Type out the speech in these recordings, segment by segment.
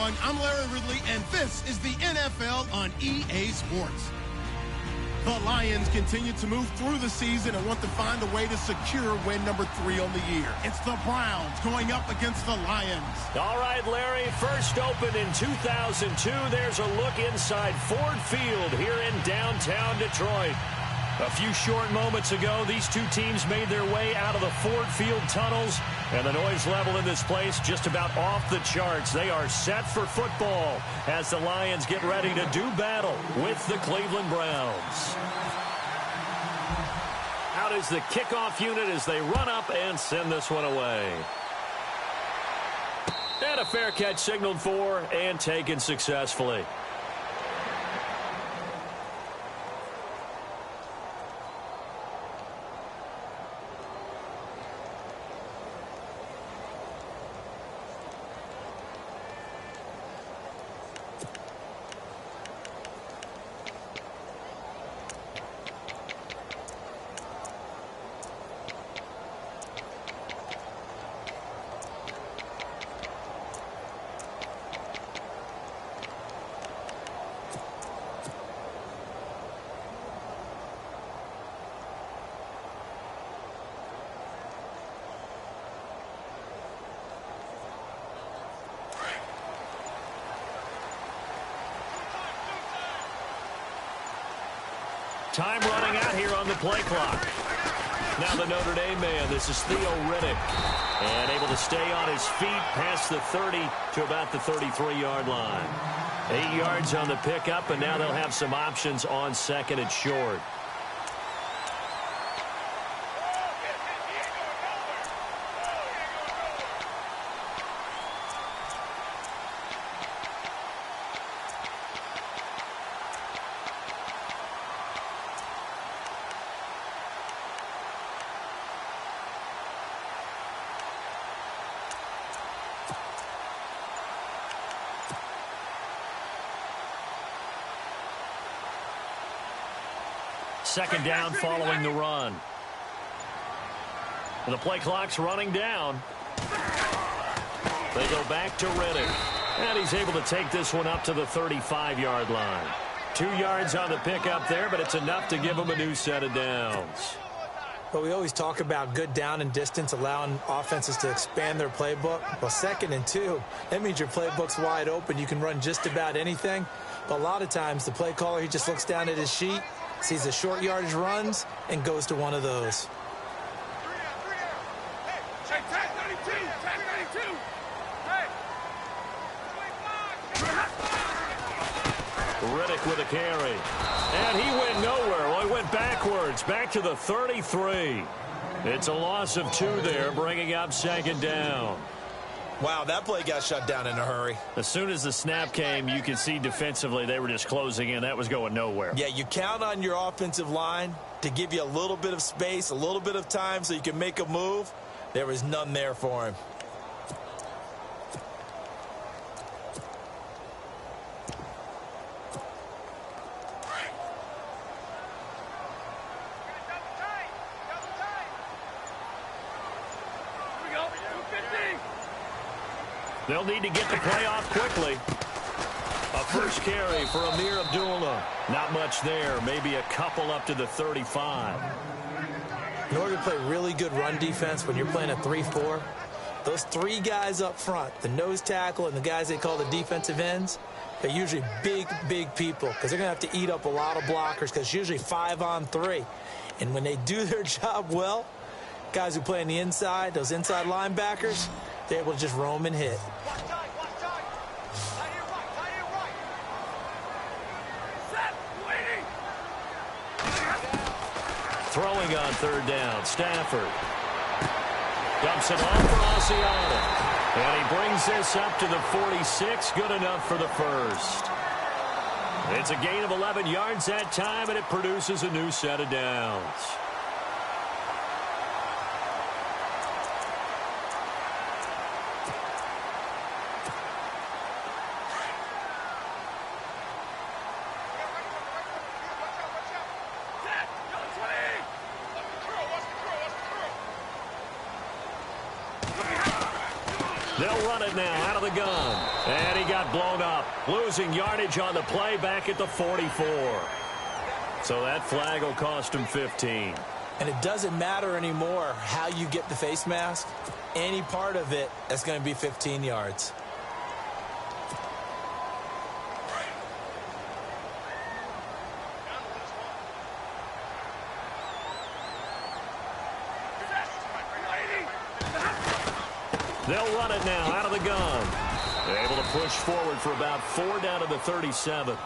everyone. I'm Larry Ridley, and this is the NFL on EA Sports. The Lions continue to move through the season and want to find a way to secure win number 3 on the year. It's the Browns going up against the Lions. All right, Larry, first opened in 2002. There's a look inside Ford Field here in downtown Detroit. A few short moments ago, these two teams made their way out of the Ford Field tunnels, and the noise level in this place just about off the charts. They are set for football as the Lions get ready to do battle with the Cleveland Browns. Out is the kickoff unit as they run up and send this one away. And a fair catch signaled for and taken successfully. Time running out here on the play clock. Now the Notre Dame man, this is Theo Riddick. And able to stay on his feet past the 30 to about the 33-yard line. 8 yards on the pickup, and now they'll have some options on second and short. Second down following the run. And the play clock's running down. They go back to Riddick. And he's able to take this one up to the 35-yard line. 2 yards on the pickup there, but it's enough to give him a new set of downs. Well, we always talk about good down and distance, allowing offenses to expand their playbook. Well, 2nd and 2, that means your playbook's wide open. You can run just about anything. But a lot of times, the play caller, he just looks down at his sheet, sees the short yardage runs, and goes to one of those. Riddick with a carry. And he went nowhere. Well, he went backwards, back to the 33. It's a loss of 2 there, bringing up second down. Wow, that play got shut down in a hurry. As soon as the snap came, you could see defensively they were just closing in. That was going nowhere. Yeah, you count on your offensive line to give you a little bit of space, a little bit of time so you can make a move. There was none there for him. They'll need to get the play off quickly. A first carry for Amir Abdullah. Not much there. Maybe a couple up to the 35. In order to play really good run defense when you're playing a 3-4, those 3 guys up front, the nose tackle and the guys they call the defensive ends, they're usually big, big people because they're going to have to eat up a lot of blockers because it's usually 5-on-3. And when they do their job well, guys who play on the inside, those inside linebackers, they're able to just roam and hit. Throwing on third down, Stafford. Dumps it off for Asiata. And he brings this up to the 46. Good enough for the first. It's a gain of 11 yards that time, and it produces a new set of downs. They'll run it now out of the gun. And he got blown up. Losing yardage on the play back at the 44. So that flag will cost him 15. And it doesn't matter anymore how you get the face mask. Any part of it is going to be 15 yards. They'll run it now out of the gun. They're able to push forward for about 4 down to the 37.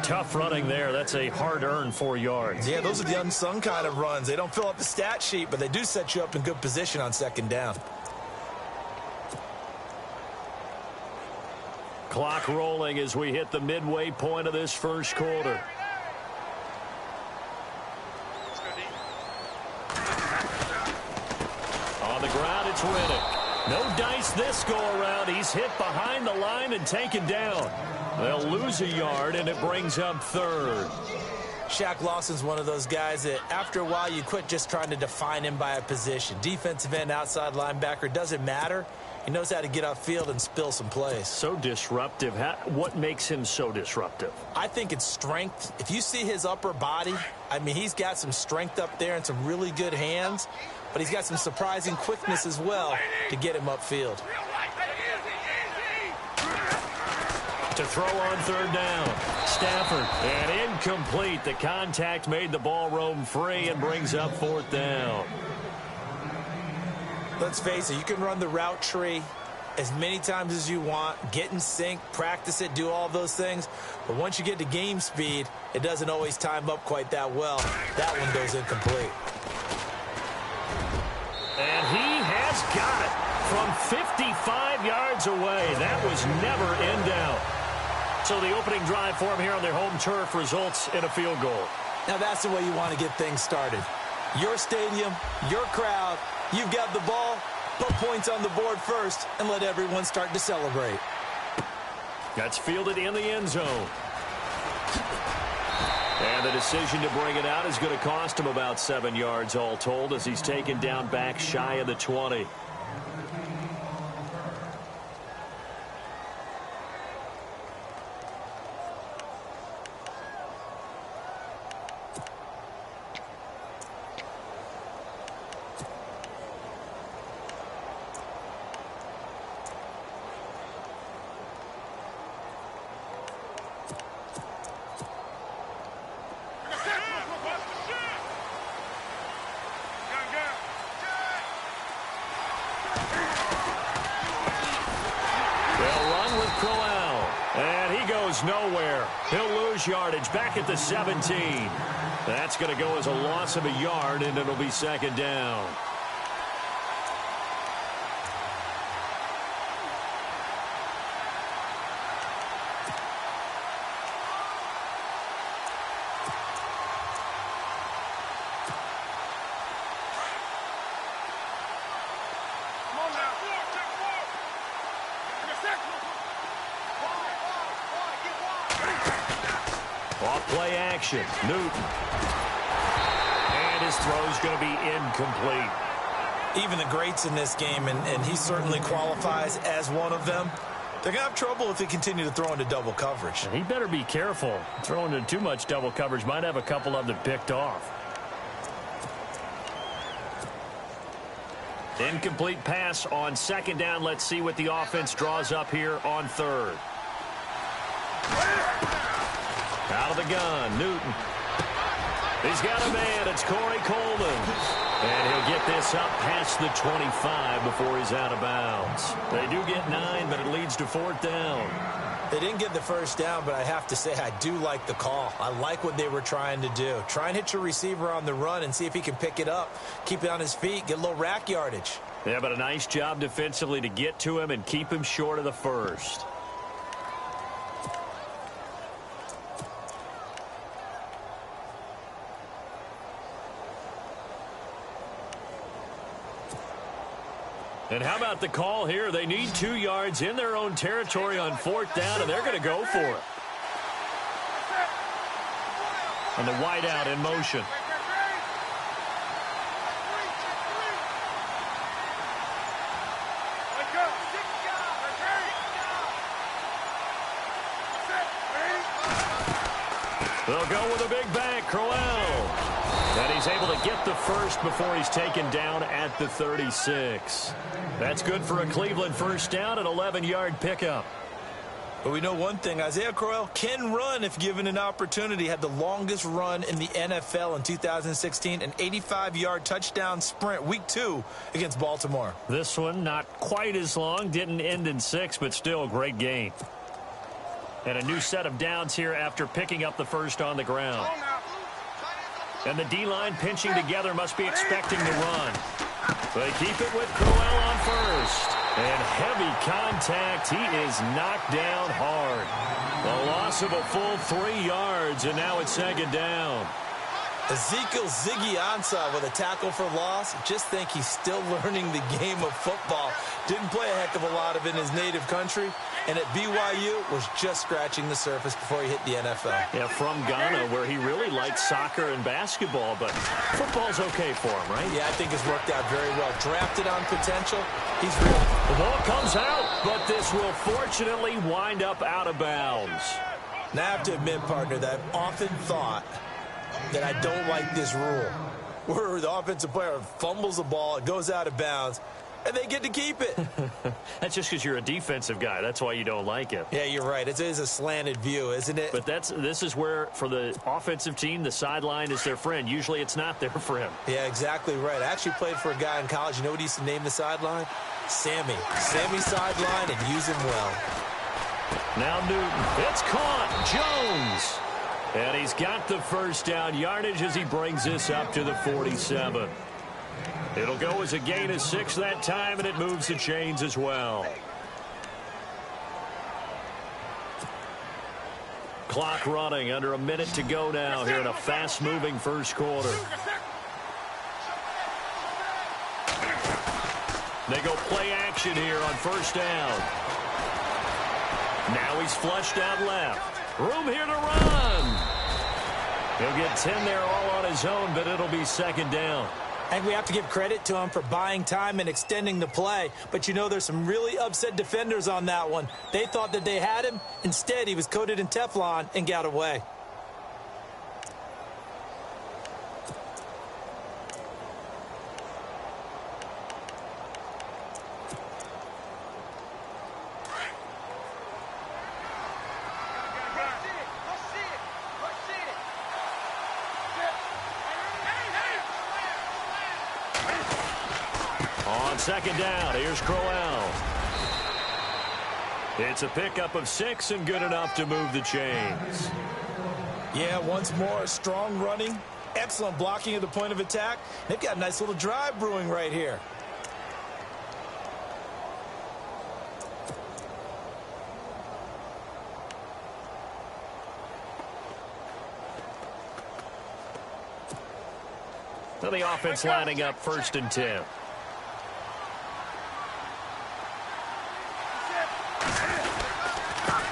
Tough running there. That's a hard-earned 4 yards. Yeah, those are the unsung kind of runs. They don't fill up the stat sheet, but they do set you up in good position on second down. Clock rolling as we hit the midway point of this first quarter. On the ground, it's Riddick. No dice this go-around. He's hit behind the line and taken down. They'll lose a yard, and it brings up third. Shaq Lawson's one of those guys that after a while you quit just trying to define him by a position. Defensive end, outside linebacker, doesn't matter. He knows how to get upfield and spill some plays. So disruptive. What makes him so disruptive? I think it's strength. If you see his upper body, I mean, he's got some strength up there and some really good hands, but he's got some surprising quickness as well to get him upfield. To throw on third down. Stafford. And incomplete. The contact made the ball roam free and brings up fourth down. Let's face it, you can run the route tree as many times as you want, get in sync, practice it, do all those things. But once you get to game speed, it doesn't always time up quite that well. That one goes incomplete. And he has got it from 55 yards away. That was never in doubt. So the opening drive for him here on their home turf results in a field goal. Now that's the way you want to get things started. Your stadium, your crowd, you've got the ball, put points on the board first, and let everyone start to celebrate. That's fielded in the end zone. And the decision to bring it out is going to cost him about 7 yards all told as he's taken down back shy of the 20. Nowhere. He'll lose yardage back at the 17. That's going to go as a loss of a yard, and it'll be second down. Off-play action. Newton. And his throw's going to be incomplete. Even the greats in this game, and he certainly qualifies as one of them, they're going to have trouble if they continue to throw into double coverage. And he better be careful. Throwing into too much double coverage might have a couple of them picked off. Incomplete pass on second down. Let's see what the offense draws up here on third. Out of the gun, Newton. He's got a man. It's Corey Coleman. And he'll get this up past the 25 before he's out of bounds. They do get 9, but it leads to fourth down. They didn't get the first down, but I have to say I do like the call. I like what they were trying to do. Try and hit your receiver on the run and see if he can pick it up. Keep it on his feet, get a little rack yardage. Yeah, but a nice job defensively to get to him and keep him short of the first. And how about the call here? They need 2 yards in their own territory on fourth down, and they're going to go for it. And the wideout in motion. They'll go with a big bang, Crowell. And he's able to get the first before he's taken down at the 36. That's good for a Cleveland first down, an 11-yard pickup. But we know one thing, Isaiah Crowell can run if given an opportunity. Had the longest run in the NFL in 2016, an 85-yard touchdown sprint, week 2 against Baltimore. This one not quite as long, didn't end in 6, but still a great gain. And a new set of downs here after picking up the first on the ground. And the D-line pinching together, must be expecting to run. They keep it with Crowell on first. And heavy contact. He is knocked down hard. A loss of a full 3 yards, and now it's second down. Ezekiel Ziggy Ansah with a tackle for loss. Just think he's still learning the game of football. Didn't play a heck of a lot of it in his native country. And at BYU, was just scratching the surface before he hit the NFL. Yeah, from Ghana, where he really liked soccer and basketball, but football's okay for him, right? Yeah, I think it's worked out very well. Drafted on potential, he's real. The ball comes out, but this will fortunately wind up out of bounds. Now, I have to admit, partner, that I've often thought that I don't like this rule, where the offensive player fumbles the ball, it goes out of bounds, and they get to keep it. That's just because you're a defensive guy. That's why you don't like it. Yeah, you're right. It is a slanted view, isn't it? But this is where, for the offensive team, the sideline is their friend. Usually it's not their friend. Yeah, exactly right. I actually played for a guy in college. You know what he used to name the sideline? Sammy. Sammy sideline, and use him well. Now Newton. It's caught. Jones. And he's got the first down yardage as he brings this up to the 47. It'll go as a gain of 6 that time, and it moves the chains as well. Clock running, under a minute to go now here in a fast-moving first quarter. They go play action here on first down. Now he's flushed out left. Room here to run. He'll get 10 there all on his own, but it'll be second down. I think we have to give credit to him for buying time and extending the play. But, you know, there's some really upset defenders on that one. They thought that they had him. Instead, he was coated in Teflon and got away. On second down, here's Crowell. It's a pickup of 6 and good enough to move the chains. Yeah, once more, strong running, excellent blocking at the point of attack. They've got a nice little drive brewing right here. So the offense lining up first and 10.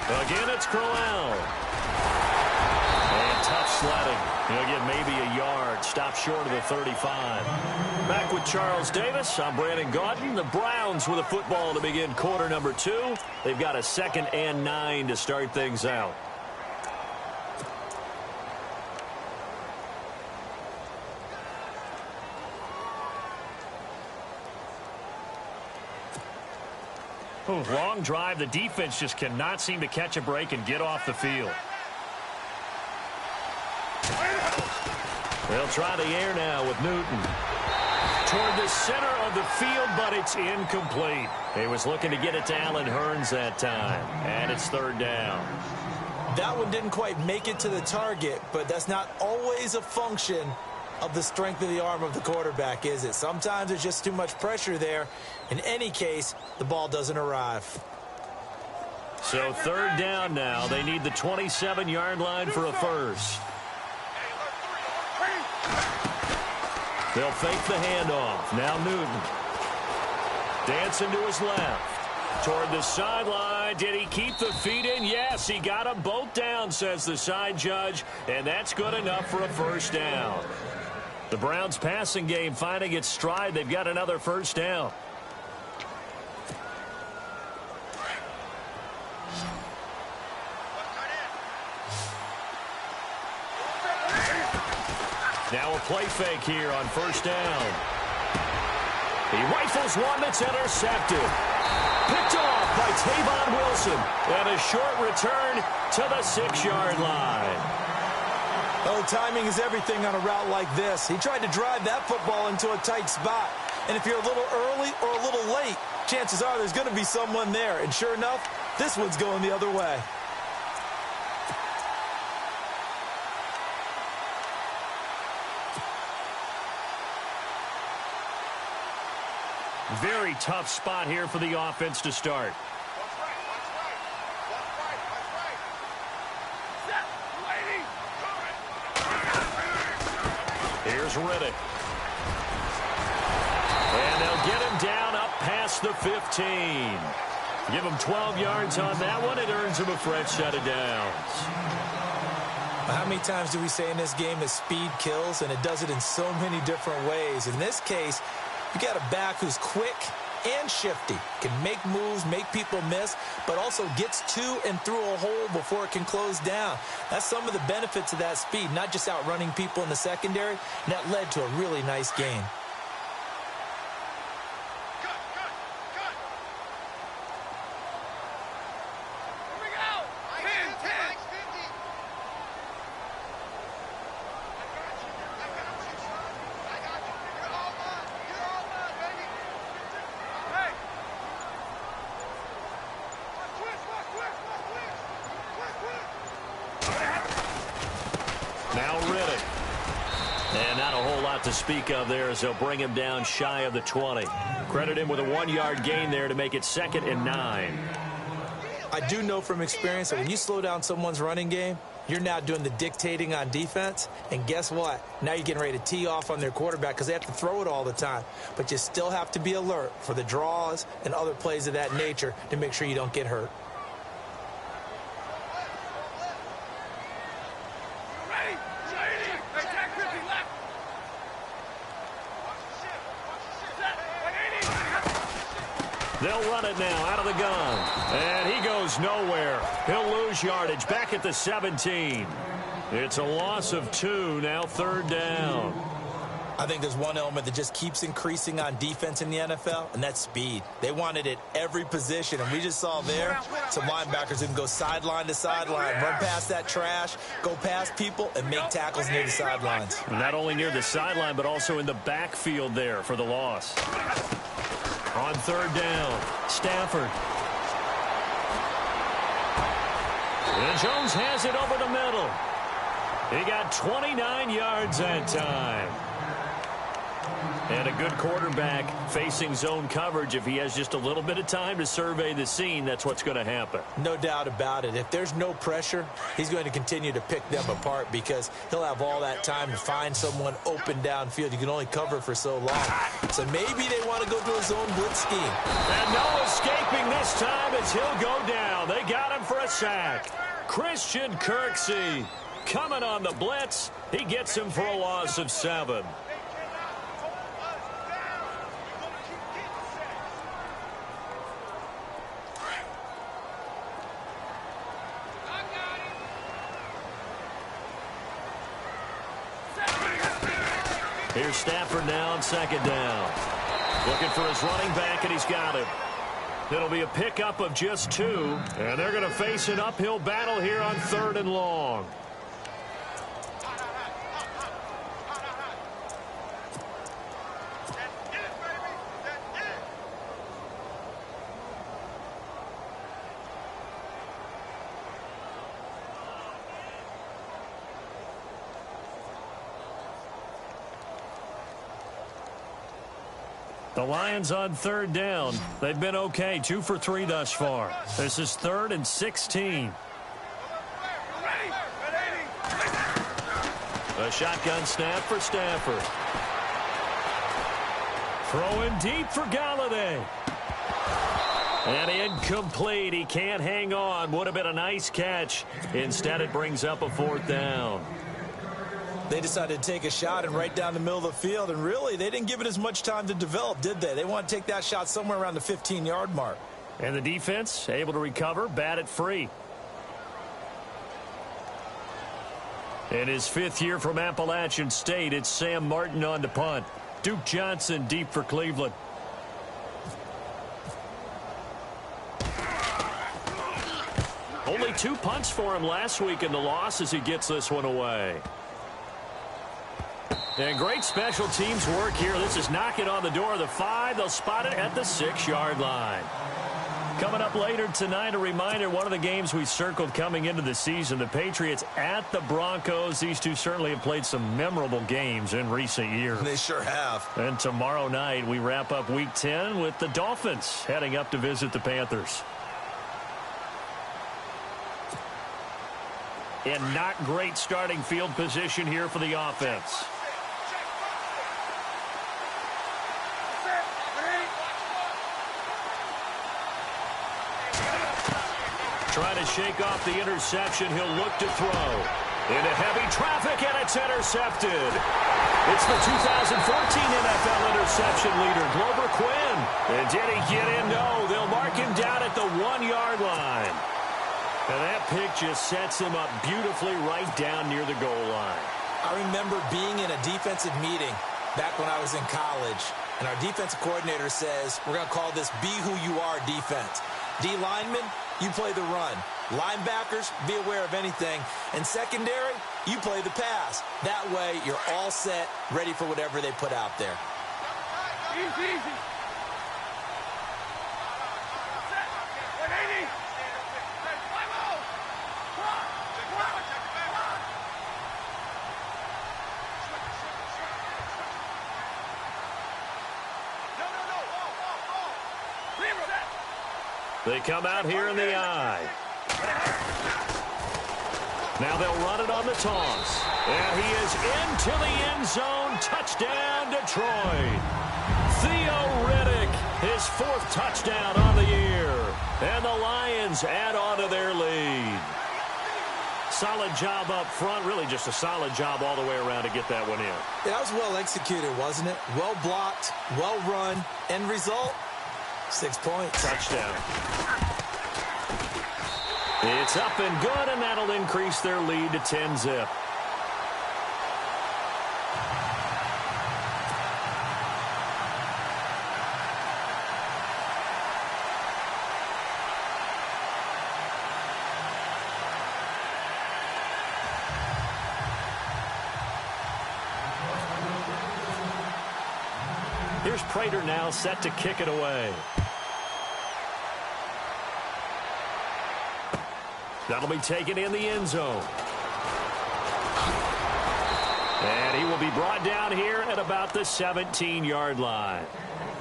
Again, it's Crowell. And tough sledding. He'll get maybe a yard. Stop short of the 35. Back with Charles Davis. I'm Brandon Gaudin. The Browns with a football to begin quarter number 2. They've got a 2nd and 9 to start things out. Long drive. The defense just cannot seem to catch a break and get off the field. They'll try the air now with Newton. Toward the center of the field, but it's incomplete. He was looking to get it to Allen Hurns that time, and it's third down. That one didn't quite make it to the target, but that's not always a function of the strength of the arm of the quarterback, is it? Sometimes there's just too much pressure there. In any case, the ball doesn't arrive. So third down now. They need the 27-yard line for a first. They'll fake the handoff. Now Newton. Dancing to his left. Toward the sideline. Did he keep the feet in? Yes, he got them both down, says the side judge. And that's good enough for a first down. The Browns passing game finding its stride. They've got another first down. Now a play fake here on first down. He rifles one that's intercepted. Picked off by Tavon Wilson. And a short return to the 6-yard line. Oh, timing is everything on a route like this. He tried to drive that football into a tight spot. And if you're a little early or a little late, chances are there's going to be someone there. And sure enough, this one's going the other way. Very tough spot here for the offense to start. Here's Riddick. And they'll get him down up past the 15. Give him 12 yards on that one. It earns him a fresh set of downs. How many times do we say in this game that speed kills, and it does it in so many different ways? In this case, you got a back who's quick and shifty, can make moves, make people miss, but also gets to and through a hole before it can close down. That's some of the benefits of that speed, not just outrunning people in the secondary, and that led to a really nice gain. Now Riddick. And not a whole lot to speak of there as they'll bring him down shy of the 20. Credit him with a 1-yard gain there to make it 2nd and 9. I do know from experience that when you slow down someone's running game, you're now doing the dictating on defense. And guess what? Now you're getting ready to tee off on their quarterback because they have to throw it all the time. But you still have to be alert for the draws and other plays of that nature to make sure you don't get hurt. They'll run it now out of the gun. And he goes nowhere. He'll lose yardage back at the 17. It's a loss of 2, now 3rd down. I think there's one element that just keeps increasing on defense in the NFL, and that's speed. They want it at every position, and we just saw there some linebackers who can go sideline to sideline, run past that trash, go past people, and make tackles near the sidelines. Not only near the sideline, but also in the backfield there for the loss. On 3rd down, Stafford. And Jones has it over the middle. He got 29 yards that time. And a good quarterback facing zone coverage. If he has just a little bit of time to survey the scene, that's what's going to happen. No doubt about it. If there's no pressure, he's going to continue to pick them apart because he'll have all that time to find someone open downfield. You can only cover for so long. So maybe they want to go to a zone blitz scheme. And no escaping this time as he'll go down. They got him for a sack. Christian Kirksey coming on the blitz. He gets him for a loss of 7. Here's Stafford now on 2nd down. Looking for his running back, and he's got him. It'll be a pickup of just 2, and they're going to face an uphill battle here on 3rd and long. The Lions on 3rd down. They've been okay, 2 for 3 thus far. This is 3rd and 16. A shotgun snap for Stafford. Throwing deep for Galladay. And incomplete. He can't hang on. Would have been a nice catch. Instead, it brings up a 4th down. They decided to take a shot and right down the middle of the field, and really, they didn't give it as much time to develop, did they? They want to take that shot somewhere around the 15-yard mark. And the defense able to recover, bat it free. In his 5th year from Appalachian State, it's Sam Martin on to punt. Duke Johnson deep for Cleveland. Only 2 punts for him last week in the loss as he gets this one away. And great special teams work here. This is knocking on the door of the 5. They'll spot it at the 6-yard line. Coming up later tonight, a reminder, one of the games we circled coming into the season, the Patriots at the Broncos. These two certainly have played some memorable games in recent years. They sure have. And tomorrow night, we wrap up Week 10 with the Dolphins heading up to visit the Panthers. And not great starting field position here for the offense. Trying to shake off the interception. He'll look to throw. Into heavy traffic, and it's intercepted. It's the 2014 NFL interception leader, Glover Quinn. And did he get in? No. They'll mark him down at the 1-yard line. And that pick just sets him up beautifully right down near the goal line. I remember being in a defensive meeting back when I was in college, and our defensive coordinator says, we're going to call this Be Who You Are defense. D linemen, you play the run. Linebackers, be aware of anything. And secondary, you play the pass. That way, you're all set, ready for whatever they put out there. Easy. They come out here in the eye. Now they'll run it on the toss. And he is into the end zone. Touchdown, Detroit. Theo Riddick, his 4th touchdown on the year. And the Lions add on to their lead. Solid job up front. Really just a solid job all the way around to get that one in. Yeah, that was well executed, wasn't it? Well blocked, well run. End result, 6 points. Touchdown. It's up and good, and that'll increase their lead to 10-zip. Here's Prater now set to kick it away. That'll be taken in the end zone. And he will be brought down here at about the 17-yard line.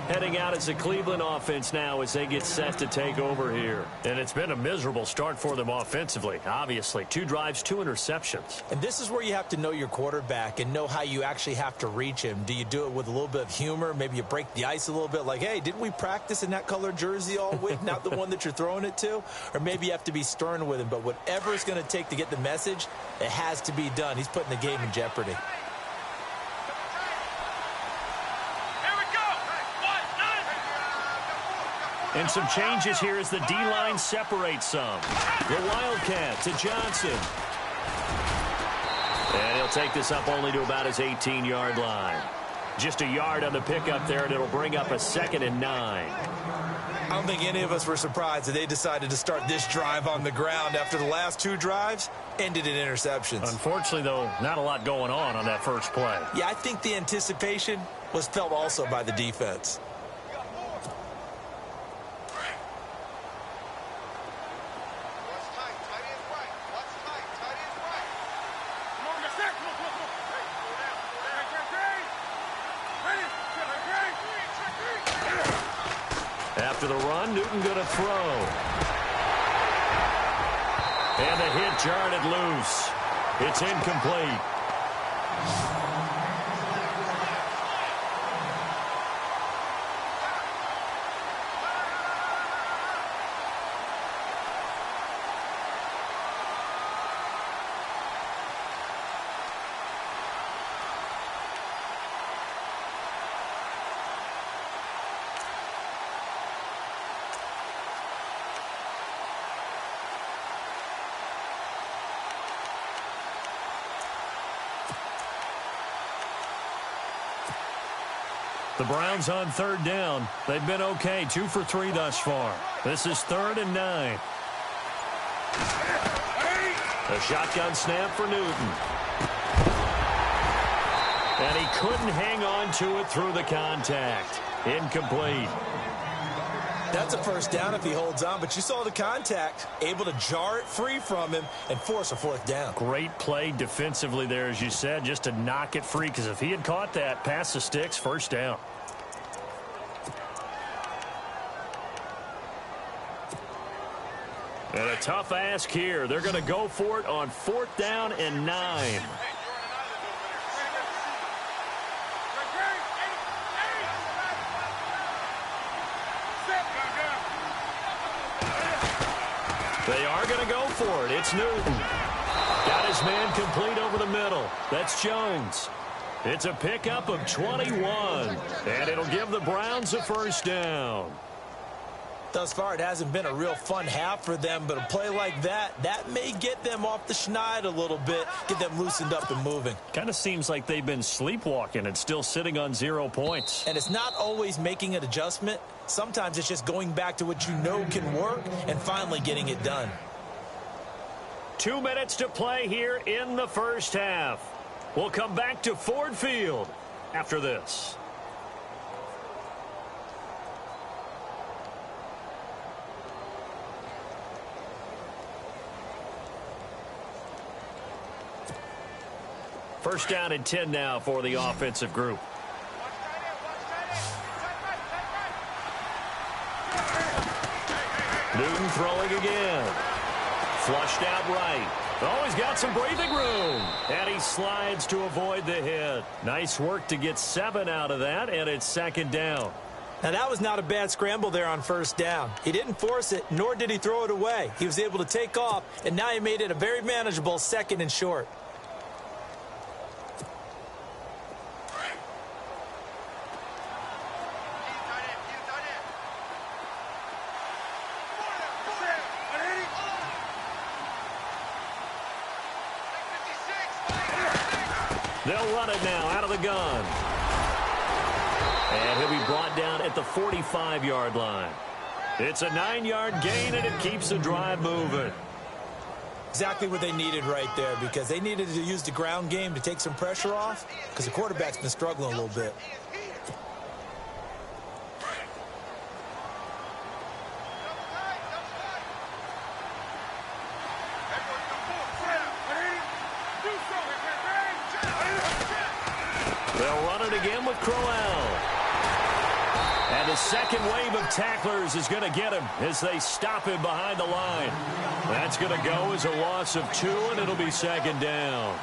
Heading out as the Cleveland offense now as they get set to take over here. And it's been a miserable start for them offensively, obviously. 2 drives, 2 interceptions. And this is where you have to know your quarterback and know how you actually have to reach him. Do you do it with a little bit of humor? Maybe you break the ice a little bit like, hey, didn't we practice in that color jersey all week? Not the one that you're throwing it to? Or maybe you have to be stern with him. But whatever it's going to take to get the message, it has to be done. He's putting the game in jeopardy. And some changes here as the D-line separates some. The Wildcat to Johnson. And he'll take this up only to about his 18-yard line. Just a yard on the pickup there, and it'll bring up a 2nd and 9. I don't think any of us were surprised that they decided to start this drive on the ground after the last 2 drives ended in interceptions. Unfortunately, though, not a lot going on that first play. Yeah, I think the anticipation was felt also by the defense. After the run, Newton going to throw. And the hit jarred loose. It's incomplete. The Browns on third down. They've been okay, 2 for 3 thus far. This is 3rd and 9. A shotgun snap for Newton. And he couldn't hang on to it through the contact. Incomplete. That's a first down if he holds on, but you saw the contact, able to jar it free from him and force a 4th down. Great play defensively there, as you said, just to knock it free, because if he had caught that, past the sticks, first down. And a tough ask here. They're going to go for it on 4th down and 9. They are going to go for it. It's Newton. Got his man complete over the middle. That's Jones. It's a pickup of 21. And it'll give the Browns a first down. Thus far, it hasn't been a real fun half for them, but a play like that may get them off the schneid a little bit, get them loosened up and moving. Kind of seems like they've been sleepwalking and still sitting on 0 points. And it's not always making an adjustment. Sometimes it's just going back to what you know can work and finally getting it done. 2 minutes to play here in the first half. We'll come back to Ford Field after this. First down and 10 now for the offensive group. Newton throwing again. Flushed out right. Oh, he's got some breathing room. And he slides to avoid the hit. Nice work to get 7 out of that, and it's 2nd down. Now, that was not a bad scramble there on first down. He didn't force it, nor did he throw it away. He was able to take off, and now he made it a very manageable 2nd and short. They'll run it now out of the gun. And he'll be brought down at the 45-yard line. It's a 9-yard gain, and it keeps the drive moving. Exactly what they needed right there, because they needed to use the ground game to take some pressure off, because the quarterback's been struggling a little bit. They'll run it again with Crowell. And the second wave of tacklers is going to get him as they stop him behind the line. That's going to go as a loss of 2, and it'll be 2nd down.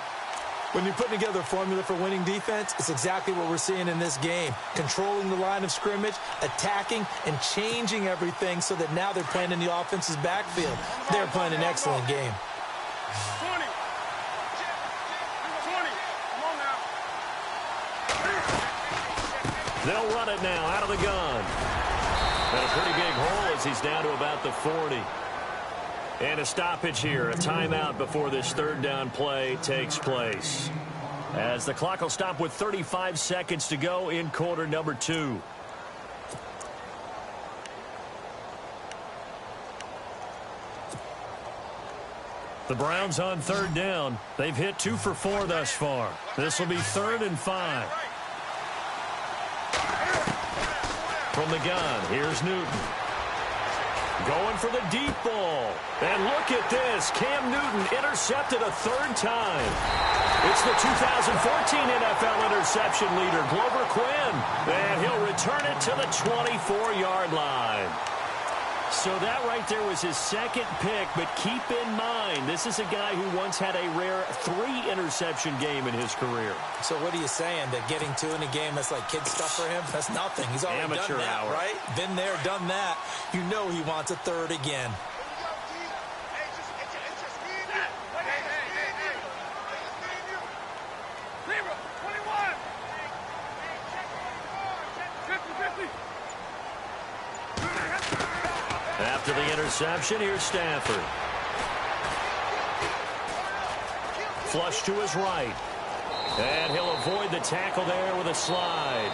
When you're putting together a formula for winning defense, it's exactly what we're seeing in this game. Controlling the line of scrimmage, attacking, and changing everything so that now they're playing in the offense's backfield. They're playing an excellent game. 20. 20. Come on now. They'll run it now out of the gun. And a pretty big hole as he's down to about the 40. And a stoppage here, a timeout before this 3rd down play takes place. As the clock will stop with 35 seconds to go in quarter number 2. The Browns on 3rd down. They've hit 2 for 4 thus far. This will be 3rd and 5. From the gun, here's Newton. Going for the deep ball. And look at this. Cam Newton intercepted a 3rd time. It's the 2014 NFL interception leader, Glover Quinn. And he'll return it to the 24-yard line. So that right there was his 2nd pick, but keep in mind, this is a guy who once had a rare 3-interception game in his career. So what are you saying, that getting 2 in a game, that's like kid stuff for him? That's nothing. He's already Amateur done that, hour. right? Been there, done that. You know he wants a 3rd again. After the interception, here's Stafford. Flush to his right. And he'll avoid the tackle there with a slide.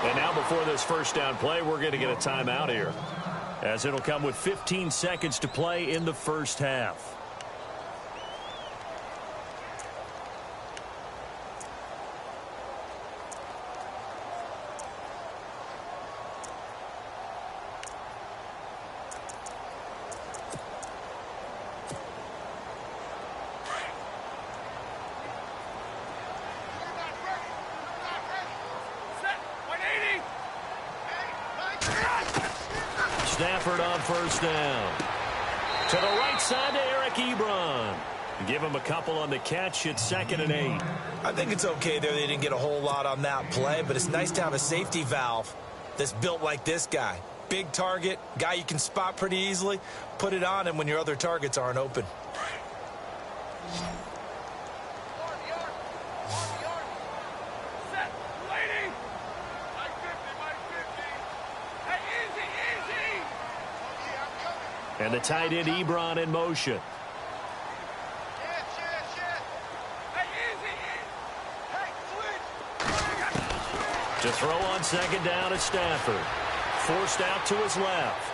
And now before this first down play, we're going to get a timeout here, as it'll come with 15 seconds to play in the first half. Stafford on first down. To the right side to Eric Ebron. Give him a couple on the catch. It's 2nd and 8. I think it's okay there. They didn't get a whole lot on that play, but it's nice to have a safety valve that's built like this guy. Big target, guy you can spot pretty easily. Put it on him when your other targets aren't open. And the tight end Ebron in motion. To throw on 2nd down at Stafford. Forced out to his left.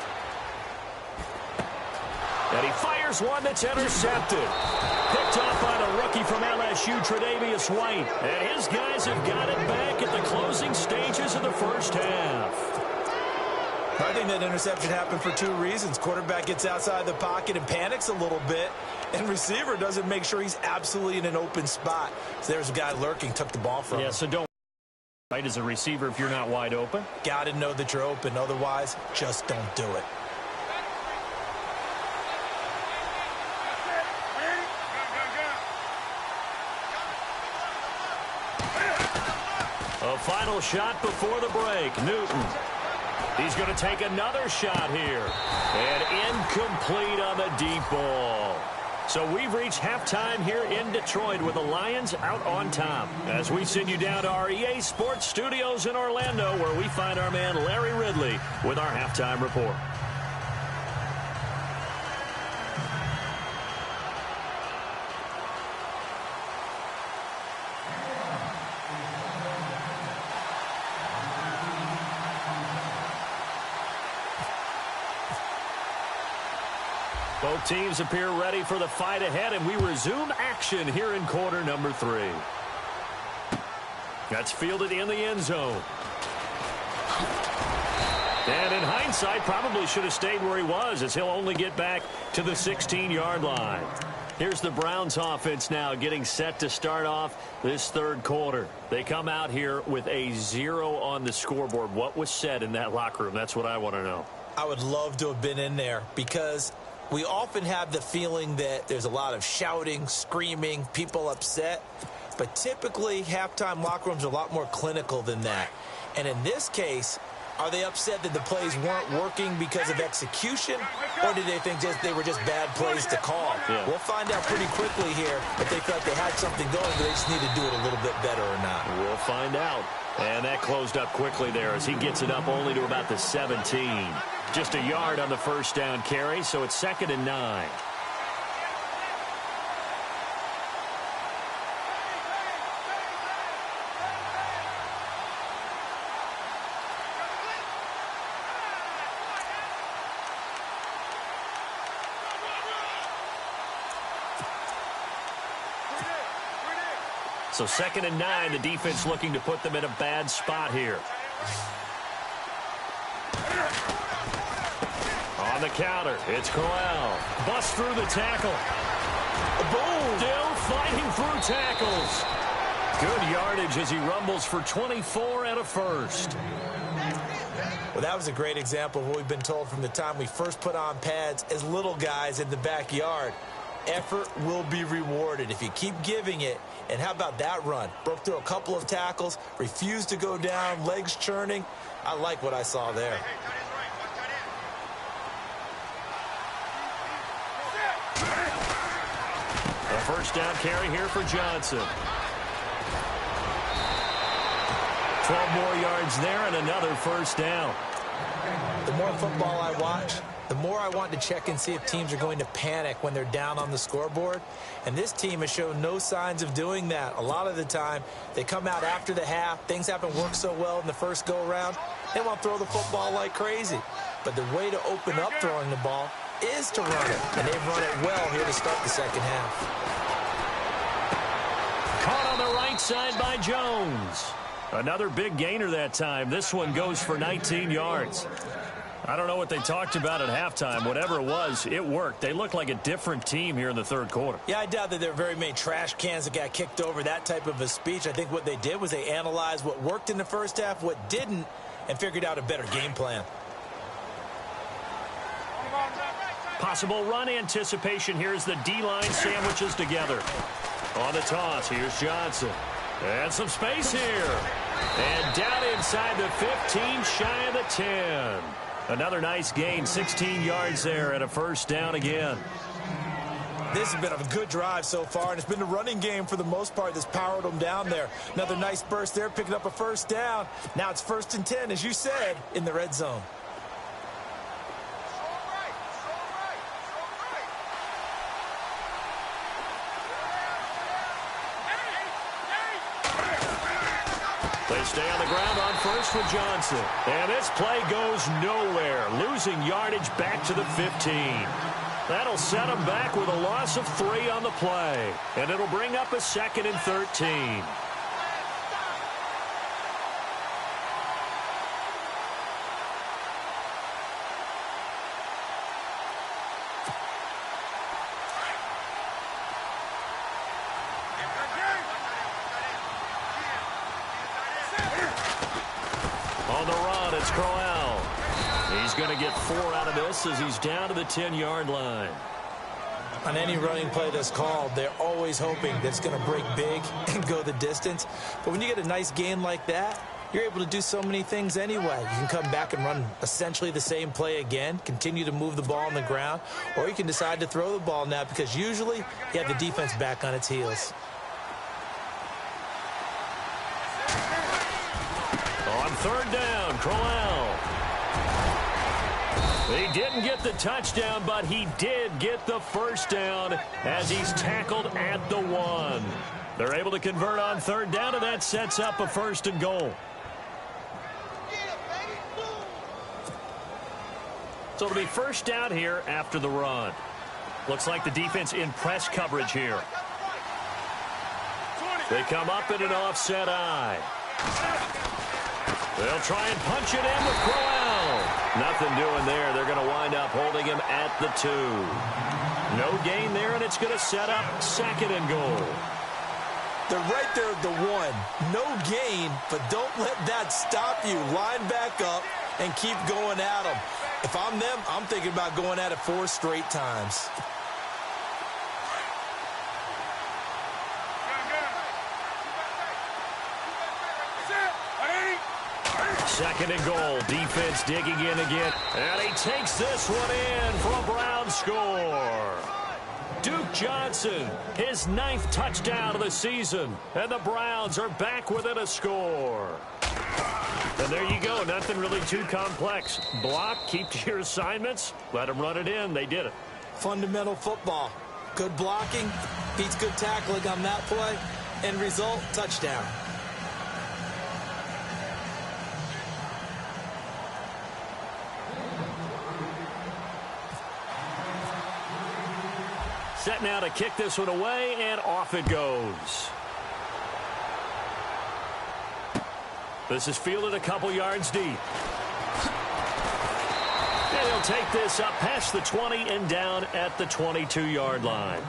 And he fires one that's intercepted. Picked off by the rookie from LSU, Tre'Davious White. And his guys have got it back at the closing stages of the first half. I think that interception happened for 2 reasons. Quarterback gets outside the pocket and panics a little bit, and receiver doesn't make sure he's absolutely in an open spot. So there's a guy lurking, took the ball from him. Yeah, so don't right as a receiver if you're not wide open. Got to know that you're open. Otherwise, just don't do it. A final shot before the break. Newton. He's going to take another shot here. And incomplete on the deep ball. So we've reached halftime here in Detroit with the Lions out on top. As we send you down to our EA Sports Studios in Orlando, where we find our man Larry Ridley with our halftime report. Both teams appear ready for the fight ahead, and we resume action here in quarter number 3. That's fielded in the end zone. And in hindsight, probably should have stayed where he was, as he'll only get back to the 16-yard line. Here's the Browns offense now getting set to start off this third quarter. They come out here with a 0 on the scoreboard. What was said in that locker room? That's what I want to know. I would love to have been in there, because we often have the feeling that there's a lot of shouting, screaming, people upset. But typically, halftime locker rooms are a lot more clinical than that. And in this case, are they upset that the plays weren't working because of execution? Or did they think they were just bad plays to call? Yeah. We'll find out pretty quickly here if they felt they had something going, but they just need to do it a little bit better or not. We'll find out. And that closed up quickly there as he gets it up only to about the 17. Just a yard on the first down carry, so it's 2nd and 9. So 2nd and 9, the defense looking to put them in a bad spot here. On the counter, it's Corral. Busts through the tackle. Boom! Still fighting through tackles. Good yardage as he rumbles for 24 and a first. Well, that was a great example of what we've been told from the time we first put on pads as little guys in the backyard. Effort will be rewarded if you keep giving it. And how about that run? Broke through a couple of tackles, refused to go down, legs churning. I like what I saw there. A first down carry here for Johnson. 12 more yards there and another first down. The more football I watch, the more I want to check and see if teams are going to panic when they're down on the scoreboard. And this team has shown no signs of doing that. A lot of the time, they come out after the half. Things haven't worked so well in the first go-around. They want to throw the football like crazy. But the way to open up throwing the ball is to run it. And they've run it well here to start the second half. Caught on the right side by Jones. Another big gainer that time. This one goes for 19 yards. I don't know what they talked about at halftime. Whatever it was, it worked. They look like a different team here in the third quarter. Yeah, I doubt that there are very many trash cans that got kicked over, that type of a speech. I think what they did was they analyzed what worked in the first half, what didn't, and figured out a better game plan. Possible run anticipation. Here's the D-line sandwiches together. On the toss, here's Johnson. And some space here. And down inside the 15, shy of the 10. Another nice gain, 16 yards there and a first down again. This has been a good drive so far, and it's been the running game for the most part that's powered them down there. Another nice burst there, picking up a first down. Now it's 1st and 10, as you said, in the red zone. They stay on the ground on first with Johnson. And this play goes nowhere. Losing yardage back to the 15. That'll set them back with a loss of 3 on the play. And it'll bring up a 2nd and 13. On the run, it's Crowell. He's going to get 4 out of this as he's down to the 10-yard line. On any running play that's called, they're always hoping that it's going to break big and go the distance. But when you get a nice gain like that, you're able to do so many things anyway. You can come back and run essentially the same play again, continue to move the ball on the ground, or you can decide to throw the ball now because usually you have the defense back on its heels. On 3rd down, Crowell. He didn't get the touchdown, but he did get the first down as he's tackled at the 1. They're able to convert on 3rd down, and that sets up a 1st and goal. So it'll be 1st down here after the run. Looks like the defense in press coverage here. They come up in an offset eye. They'll try and punch it in with Crowell. Nothing doing there. They're going to wind up holding him at the 2. No gain there, and it's going to set up 2nd and goal. They're right there at the 1. No gain, but don't let that stop you. Line back up and keep going at them. If I'm them, I'm thinking about going at it 4 straight times. Second and goal. Defense digging in again. And he takes this one in for a Brown score. Duke Johnson, his 9th touchdown of the season. And the Browns are back within a score. And there you go. Nothing really too complex. Block, keep to your assignments, let them run it in. They did it. Fundamental football. Good blocking, beats good tackling on that play. End result, touchdown. Set now to kick this one away, and off it goes. This is fielded a couple yards deep. And he'll take this up past the 20 and down at the 22-yard line.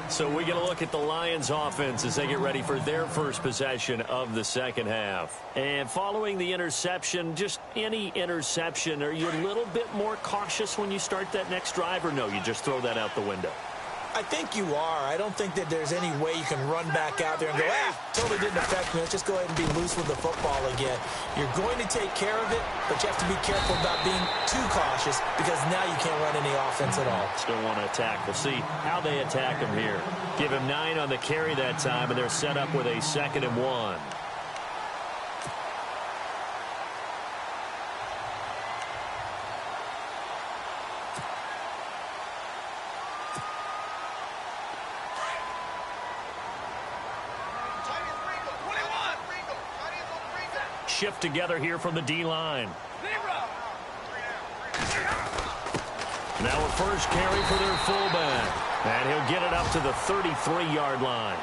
So we get a look at the Lions offense as they get ready for their first possession of the second half. And following the interception, just any interception, are you a little bit more cautious when you start that next drive, or no, you just throw that out the window? I think you are. I don't think that there's any way you can run back out there and go, totally didn't affect me. Let's just go ahead and be loose with the football again. You're going to take care of it, but you have to be careful about being too cautious because now you can't run any offense at all. Still want to attack. We'll see how they attack him here. Give him 9 on the carry that time, and they're set up with a 2nd and 1. shift together here from the D-line. Now a first carry for their fullback. And he'll get it up to the 33-yard line.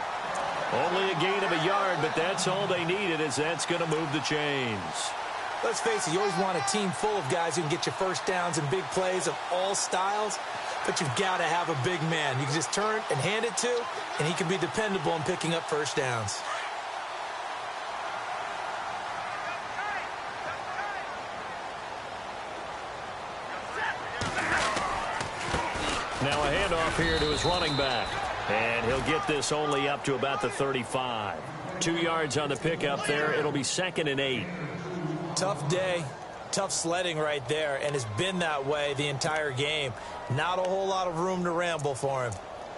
Only a gain of a yard, but that's all they needed, as that's going to move the chains. Let's face it, you always want a team full of guys who can get you first downs and big plays of all styles, but you've got to have a big man you can just turn and hand it to, and he can be dependable in picking up first downs. Now a handoff here to his running back. And he'll get this only up to about the 35. 2 yards on the pickup there. It'll be 2nd and 8. Tough day, tough sledding right there, and it's been that way the entire game. Not a whole lot of room to ramble for him.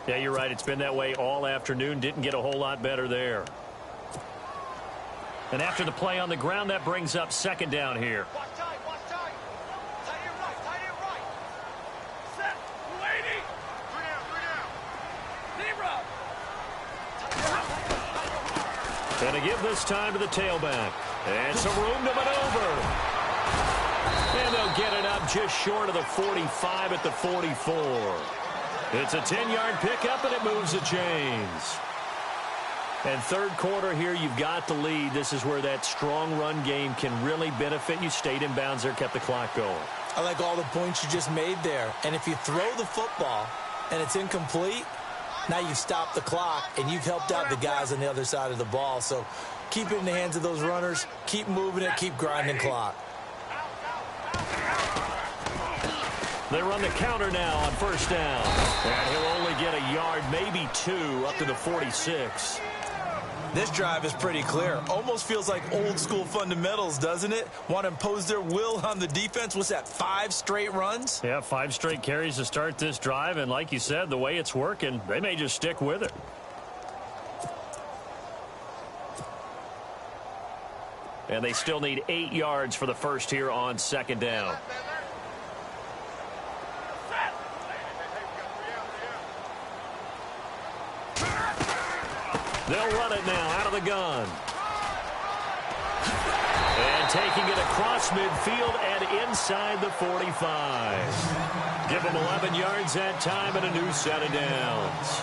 Yeah, you're right. It's been that way all afternoon. Didn't get a whole lot better there. And after the play on the ground, that brings up 2nd down here. And to give this time to the tailback. And some room to maneuver. And they'll get it up just short of the 45 at the 44. It's a 10-yard pickup, and it moves the chains. And third quarter here, you've got the lead. This is where that strong run game can really benefit you. Stayed in bounds there, kept the clock going. I like all the points you just made there. And if you throw the football and it's incomplete, now you've stopped the clock, and you've helped out the guys on the other side of the ball. So keep it in the hands of those runners. Keep moving it. Keep grinding clock. They run the counter now on first down. And he'll only get a yard, maybe 2, up to the 46. This drive is pretty clear. Almost feels like old school fundamentals, doesn't it? Want to impose their will on the defense. What's that, 5 straight runs? Yeah, 5 straight carries to start this drive. And like you said, the way it's working, they may just stick with it. And they still need 8 yards for the first here on 2nd down. They'll run it now out of the gun. And taking it across midfield and inside the 45. Give them 11 yards that time and a new set of downs.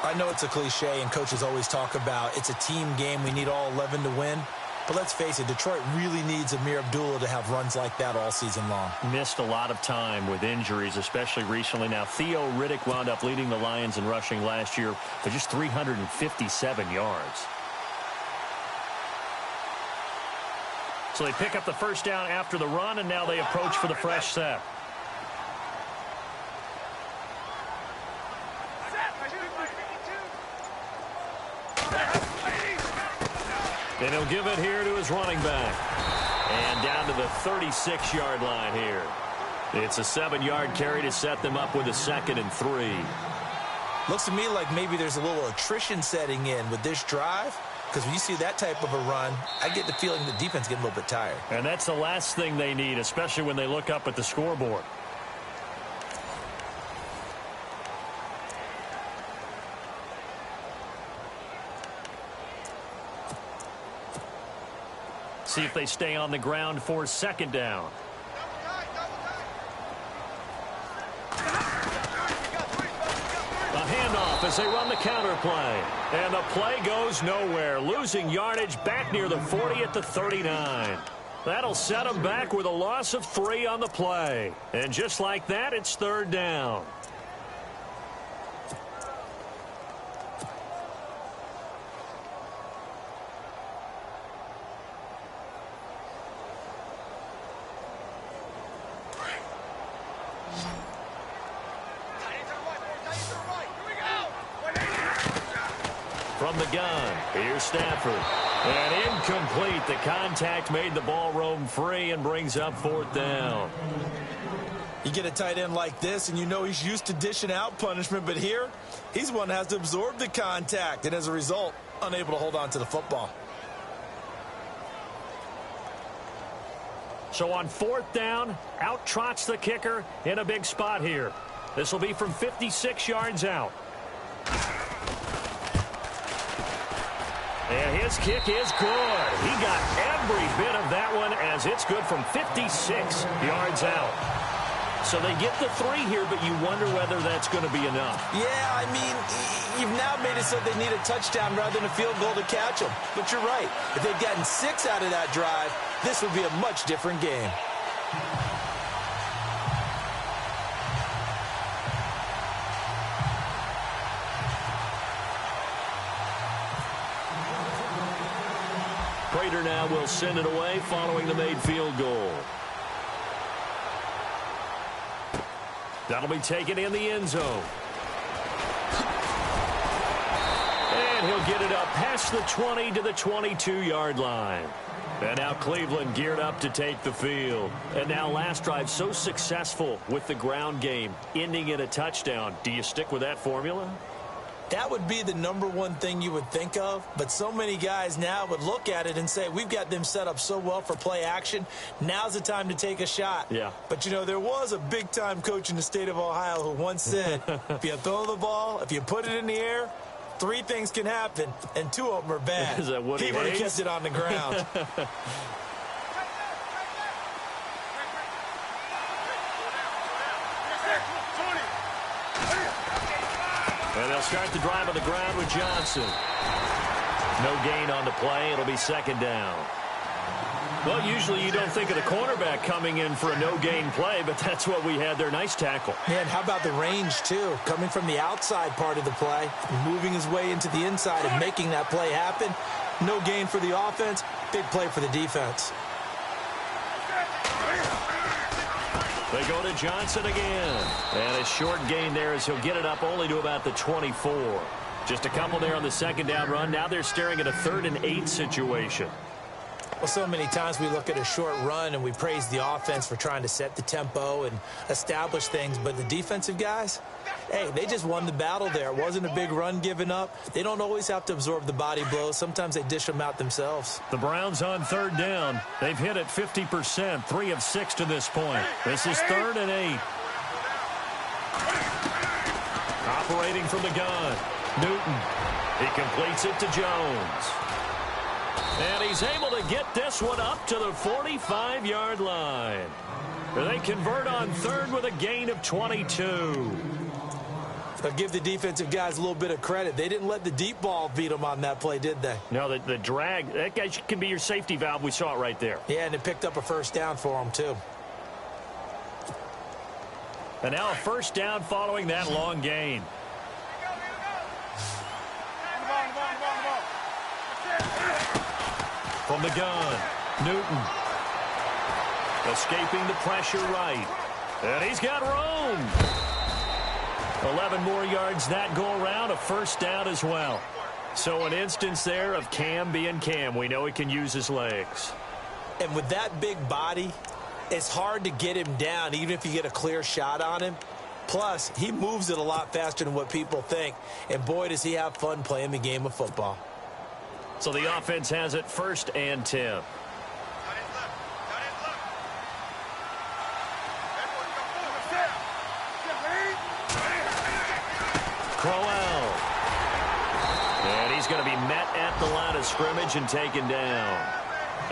I know it's a cliche, and coaches always talk about it's a team game. We need all 11 to win. But let's face it, Detroit really needs Amir Abdullah to have runs like that all season long. Missed a lot of time with injuries, especially recently. Now, Theo Riddick wound up leading the Lions in rushing last year for just 357 yards. So they pick up the first down after the run, and now they approach for the fresh set. And he'll give it here to his running back. And down to the 36-yard line here. It's a 7-yard carry to set them up with a 2nd and 3. Looks to me like maybe there's a little attrition setting in with this drive. Because when you see that type of a run, I get the feeling the defense getting a little bit tired. And that's the last thing they need, especially when they look up at the scoreboard. See if they stay on the ground for 2nd down. A handoff as they run the counter play. And the play goes nowhere. Losing yardage back near the 40 at the 39. That'll set them back with a loss of 3 on the play. And just like that, it's 3rd down. From the gun, here's Stafford. And incomplete. The contact made the ball roam free and brings up 4th down. You get a tight end like this, and you know he's used to dishing out punishment, but here, he's one that has to absorb the contact, and as a result, unable to hold on to the football. So on 4th down, out trots the kicker in a big spot here. This will be from 56 yards out. And his kick is good. He got every bit of that one as it's good from 56 yards out. So they get the 3 here, but you wonder whether that's going to be enough. Yeah, I mean, you've now made it so they need a touchdown rather than a field goal to catch them. But you're right. If they'd gotten 6 out of that drive, this would be a much different game. Prater now will send it away following the made field goal. That'll be taken in the end zone. And he'll get it up past the 20 to the 22-yard line. And now Cleveland geared up to take the field. And now last drive so successful with the ground game, ending in a touchdown. Do you stick with that formula? That would be the #1 thing you would think of, but so many guys now would look at it and say, we've got them set up so well for play action. Now's the time to take a shot. Yeah. But, you know, there was a big-time coach in the state of Ohio who once said, if you throw the ball, if you put it in the air, 3 things can happen, and 2 of them are bad. Is that what he would have kept it on the ground. And they'll start the drive on the ground with Johnson. No gain on the play. It'll be second down. Well, usually you don't think of the cornerback coming in for a no-gain play, but that's what we had there. Nice tackle. Man, how about the range, too? Coming from the outside part of the play, moving his way into the inside and making that play happen. No gain for the offense, big play for the defense. They go to Johnson again. And a short gain there as he'll get it up only to about the 24. Just a couple there on the second down run. Now they're staring at a 3rd and 8 situation. Well, so many times we look at a short run and we praise the offense for trying to set the tempo and establish things. But the defensive guys, hey, they just won the battle there. It wasn't a big run given up. They don't always have to absorb the body blows. Sometimes they dish them out themselves. The Browns on 3rd down. They've hit it 50%, 3 of 6 to this point. This is 3rd and 8. Operating from the gun. Newton. He completes it to Jones. And he's able to get this one up to the 45-yard line. They convert on 3rd with a gain of 22. I'll give the defensive guys a little bit of credit. They didn't let the deep ball beat them on that play, did they? No, the drag, that guy can be your safety valve. We saw it right there. Yeah, and it picked up a 1st down for them, too. And now a 1st down following that long gain. From the gun, Newton. Escaping the pressure right. And he's got room. 11 more yards that go around, a 1st down as well. So an instance there of Cam being Cam. We know he can use his legs. And with that big body, it's hard to get him down, even if you get a clear shot on him. Plus, he moves it a lot faster than what people think. And boy, does he have fun playing the game of football. So the offense has it 1st and 10. Crowell. And he's going to be met at the line of scrimmage and taken down.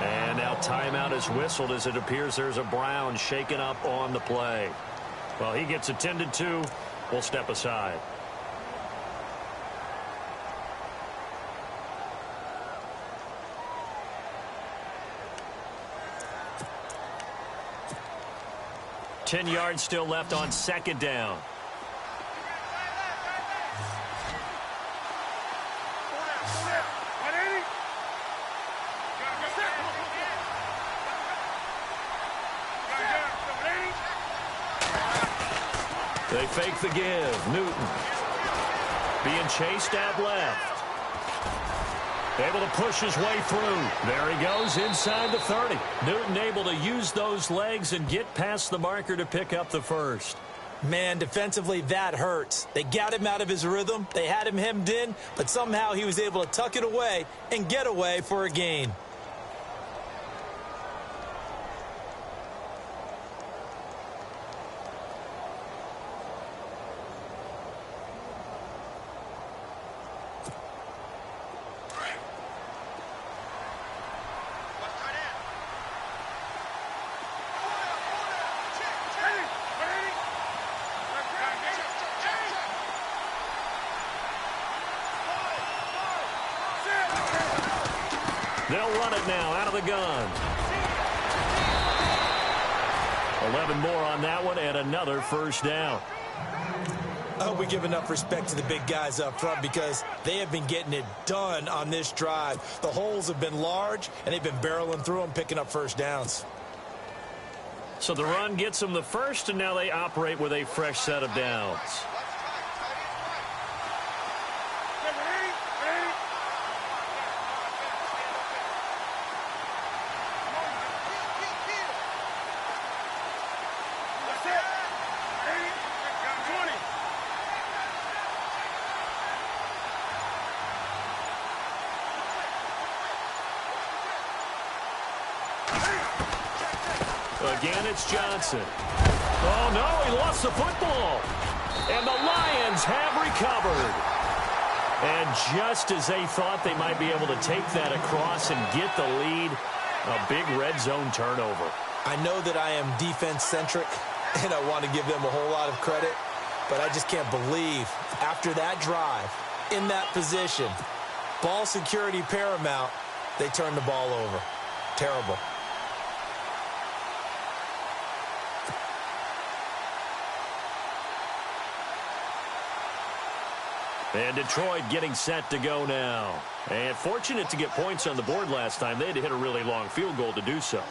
And now timeout is whistled as it appears there's a Brown shaken up on the play. Well, he gets attended to. We'll step aside. Ten yards still left on 2nd down. They fake the give. Newton being chased at left. Able to push his way through. There he goes inside the 30. Newton able to use those legs and get past the marker to pick up the 1st. Man, defensively, that hurts. They got him out of his rhythm. They had him hemmed in, but somehow he was able to tuck it away and get away for a gain. They'll run it now out of the gun. 11 more on that one and another first down. I hope we give enough respect to the big guys up front because they have been getting it done on this drive. The holes have been large, and they've been barreling through them, picking up first downs. So the run gets them the first, and now they operate with a fresh set of downs. Again, it's Johnson. Oh, no, he lost the football. And the Lions have recovered. And just as they thought they might be able to take that across and get the lead, a big red zone turnover. I know that I am defense-centric, and I want to give them a whole lot of credit, but I just can't believe after that drive, in that position, ball security paramount, they turned the ball over. Terrible. And Detroit getting set to go now. And fortunate to get points on the board last time. They had to hit a really long field goal to do so.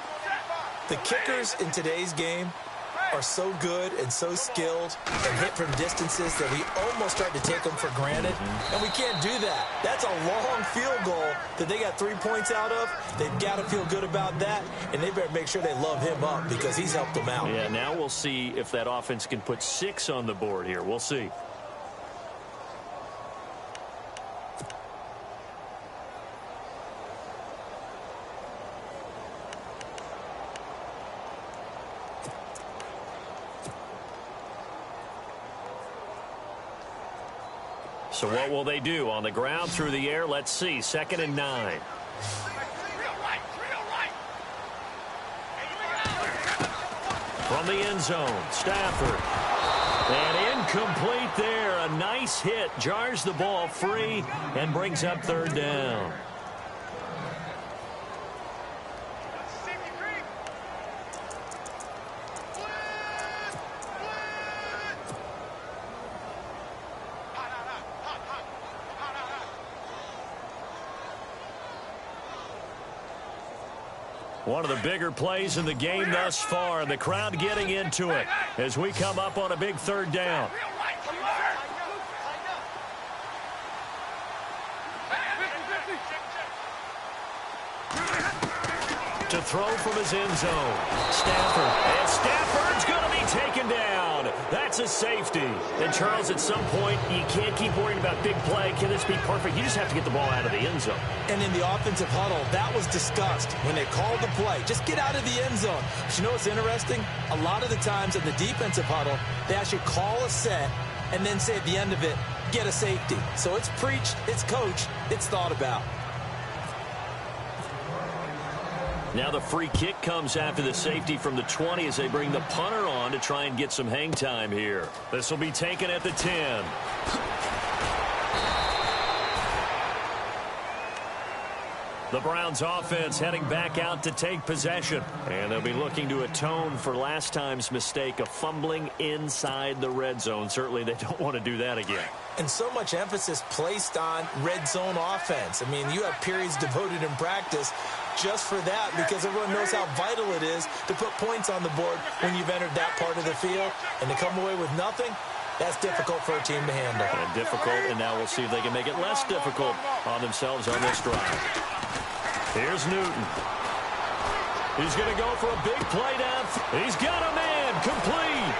The kickers in today's game are so good and so skilled and hit from distances that we almost start to take them for granted. And we can't do that. That's a long field goal that they got 3 points out of. They've got to feel good about that, and they better make sure they love him up because he's helped them out. Yeah, now we'll see if that offense can put 6 on the board here. We'll see. So what will they do? On the ground, through the air, let's see. 2nd and 9. From the end zone, Stafford. And incomplete there. A nice hit. Jars the ball free and brings up 3rd down. One of the bigger plays in the game thus far, and the crowd getting into it as we come up on a big 3rd down. To throw from his end zone, Stafford. And Stafford's going to be taken down. That's a safety. And, Charles, at some point, you can't keep worrying about big play. Can this be perfect? You just have to get the ball out of the end zone. And in the offensive huddle, that was discussed when they called the play. Just get out of the end zone. But you know what's interesting? A lot of the times in the defensive huddle, they actually call a set and then say at the end of it, get a safety. So it's preached, it's coached, it's thought about. Now the free kick comes after the safety from the 20 as they bring the punter on to try and get some hang time here. This will be taken at the 10. The Browns offense heading back out to take possession. And they'll be looking to atone for last time's mistake of fumbling inside the red zone. Certainly they don't want to do that again. And so much emphasis placed on red zone offense. I mean, you have periods devoted in practice just for that because everyone knows how vital it is to put points on the board when you've entered that part of the field. And to come away with nothing, that's difficult for a team to handle. And difficult, and now we'll see if they can make it less difficult on themselves on this drive. Here's Newton. He's going to go for a big play down. He's got a man complete.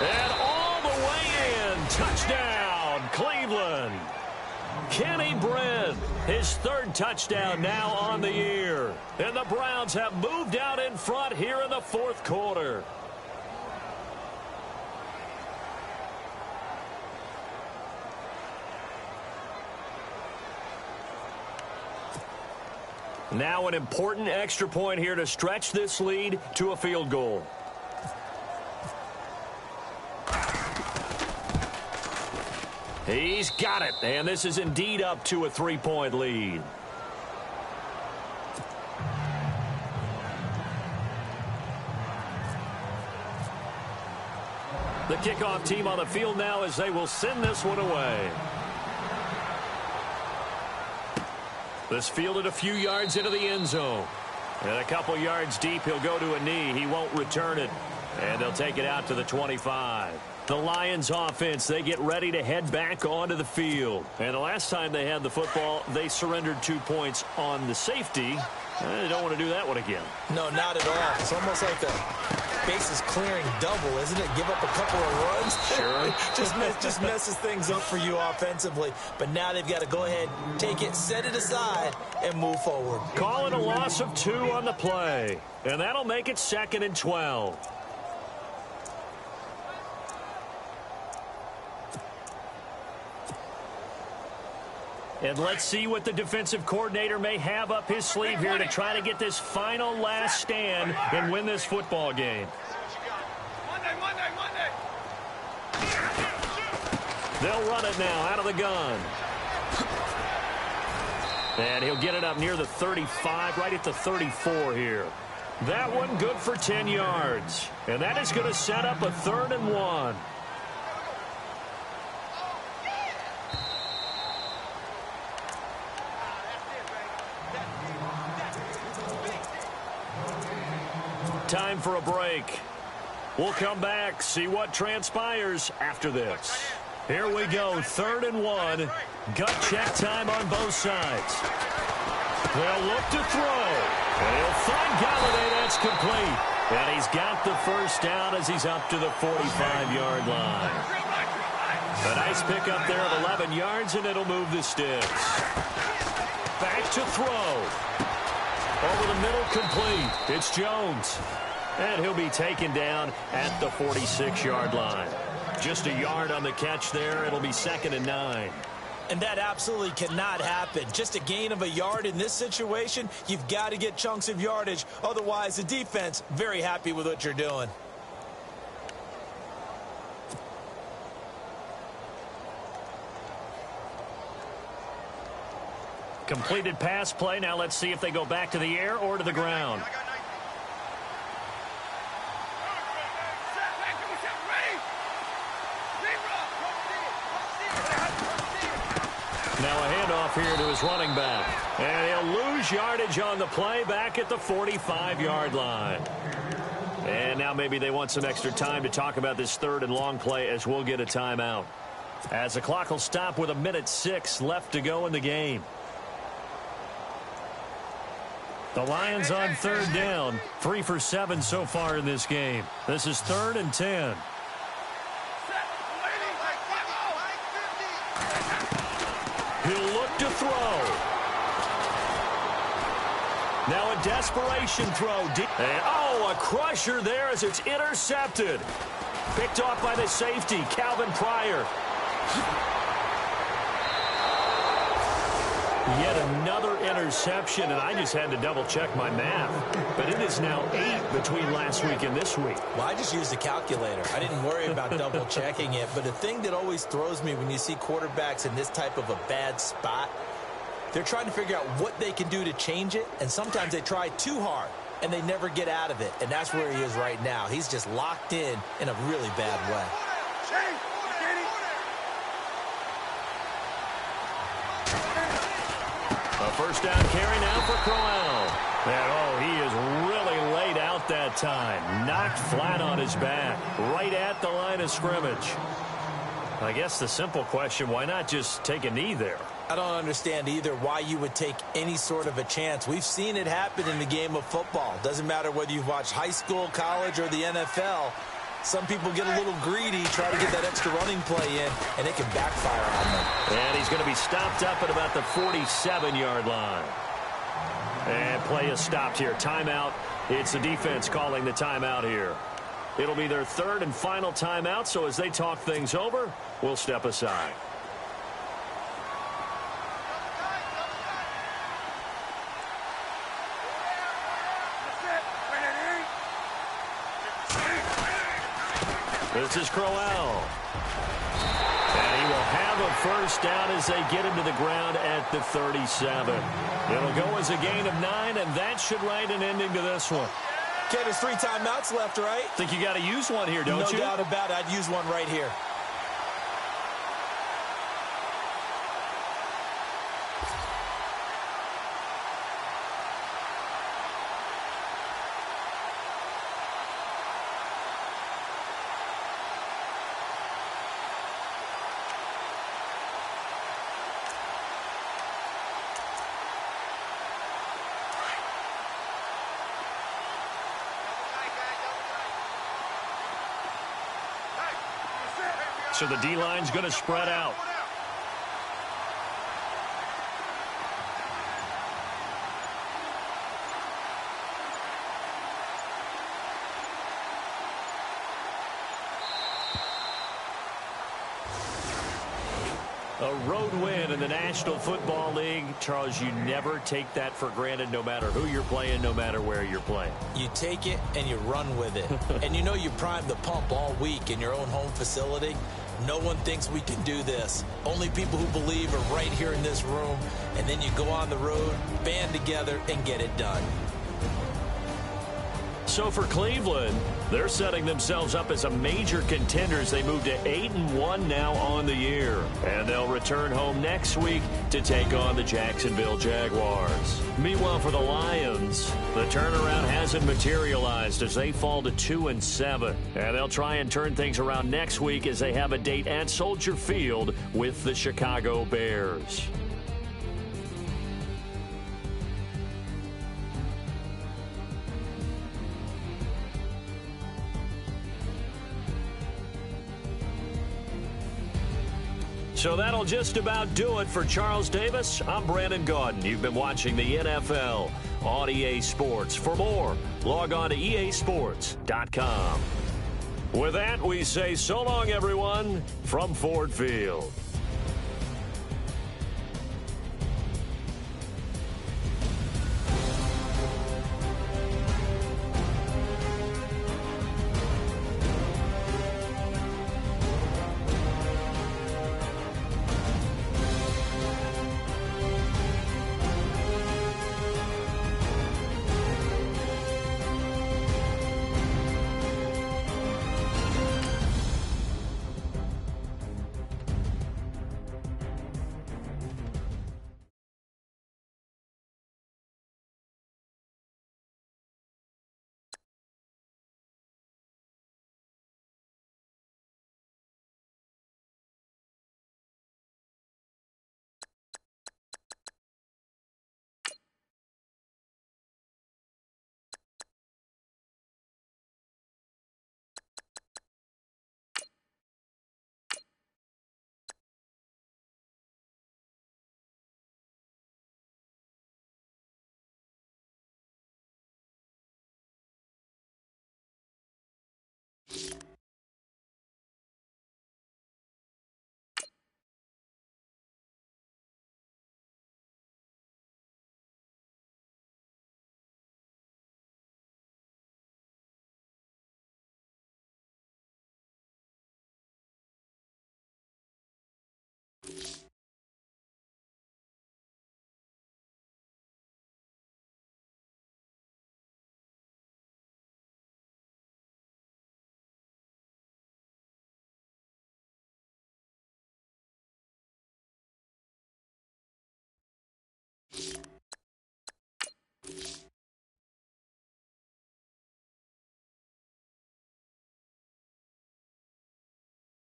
And all the way in. Touchdown, Cleveland. Kenny Brent, his 3rd touchdown now on the year. And the Browns have moved out in front here in the 4th quarter. Now an important extra point here to stretch this lead to a field goal. He's got it, and this is indeed up to a 3-point lead. The kickoff team on the field now as they will send this one away. This fielded a few yards into the end zone. And a couple yards deep, he'll go to a knee. He won't return it. And they'll take it out to the 25. The Lions offense, they get ready to head back onto the field. And the last time they had the football, they surrendered 2 points on the safety. They don't want to do that one again. No, not at all. It's almost like the bases clearing double, isn't it? Give up a couple of runs. Sure. just messes things up for you offensively. But now they've got to go ahead, take it, set it aside, and move forward. Call it a loss of 2 on the play. And that'll make it 2nd and 12. And let's see what the defensive coordinator may have up his sleeve here to try to get this final last stand and win this football game. Monday. They'll run it now out of the gun. And he'll get it up near the 35, right at the 34 here. That one good for 10 yards. And that is going to set up a 3rd and 1. Time for a break. We'll come back, see what transpires after this. Here we go, 3rd and 1. Gut check time on both sides. They'll look to throw. And he'll find Galladay. That's complete. And he's got the first down as he's up to the 45-yard line. A nice pickup there of 11 yards, and it'll move the sticks. Back to throw. Over the middle, complete. It's Jones. And he'll be taken down at the 46-yard line. Just a yard on the catch there. It'll be 2nd and 9. And that absolutely cannot happen. Just a gain of a yard in this situation, you've got to get chunks of yardage. Otherwise, the defense, very happy with what you're doing. Completed pass play. Now let's see if they go back to the air or to the ground. Now a handoff here to his running back. And he'll lose yardage on the play back at the 45-yard line. And now maybe they want some extra time to talk about this 3rd and long play as we'll get a timeout. As the clock will stop with 1:06 left to go in the game. The Lions on 3rd down, 3 for 7 so far in this game. This is 3rd and 10. He'll look to throw. Now a desperation throw. And, a crusher there as it's intercepted. Picked off by the safety, Calvin Pryor. Yet another interception, and I just had to double-check my math. But it is now 8 between last week and this week. Well, I just used a calculator. I didn't worry about double-checking it. But the thing that always throws me when you see quarterbacks in this type of a bad spot, they're trying to figure out what they can do to change it, and sometimes they try too hard, and they never get out of it. And that's where he is right now. He's just locked in a really bad way. A first down carry now for Crowell. And, he is really laid out that time. Knocked flat on his back, right at the line of scrimmage. I guess the simple question, why not just take a knee there? I don't understand either why you would take any sort of a chance. We've seen it happen in the game of football. Doesn't matter whether you've watched high school, college, or the NFL. Some people get a little greedy, try to get that extra running play in, and it can backfire on them. And he's going to be stopped up at about the 47-yard line. And play is stopped here. Timeout. It's the defense calling the timeout here. It'll be their 3rd and final timeout, so as they talk things over, we'll step aside. This is Crowell. And he will have a first down as they get him to the ground at the 37. It'll go as a gain of 9, and that should write an ending to this one. Okay, there's 3 timeouts left, right? Think you got to use one here, don't you? No doubt about it. I'd use one right here. So the D-line's going to spread out. A road win in the National Football League. Charles, you never take that for granted no matter who you're playing, no matter where you're playing. You take it and you run with it. And you know you primed the pump all week in your own home facility. No one thinks we can do this. Only people who believe are right here in this room. And then you go on the road, band together, and get it done. So for Cleveland, they're setting themselves up as a major contender as they move to 8-1 now on the year. And they'll return home next week to take on the Jacksonville Jaguars. Meanwhile, for the Lions, the turnaround hasn't materialized as they fall to 2-7. And they'll try and turn things around next week as they have a date at Soldier Field with the Chicago Bears. So that'll just about do it for Charles Davis. I'm Brandon Gaudin. You've been watching the NFL on EA Sports. For more, log on to easports.com. With that, we say so long, everyone, from Ford Field.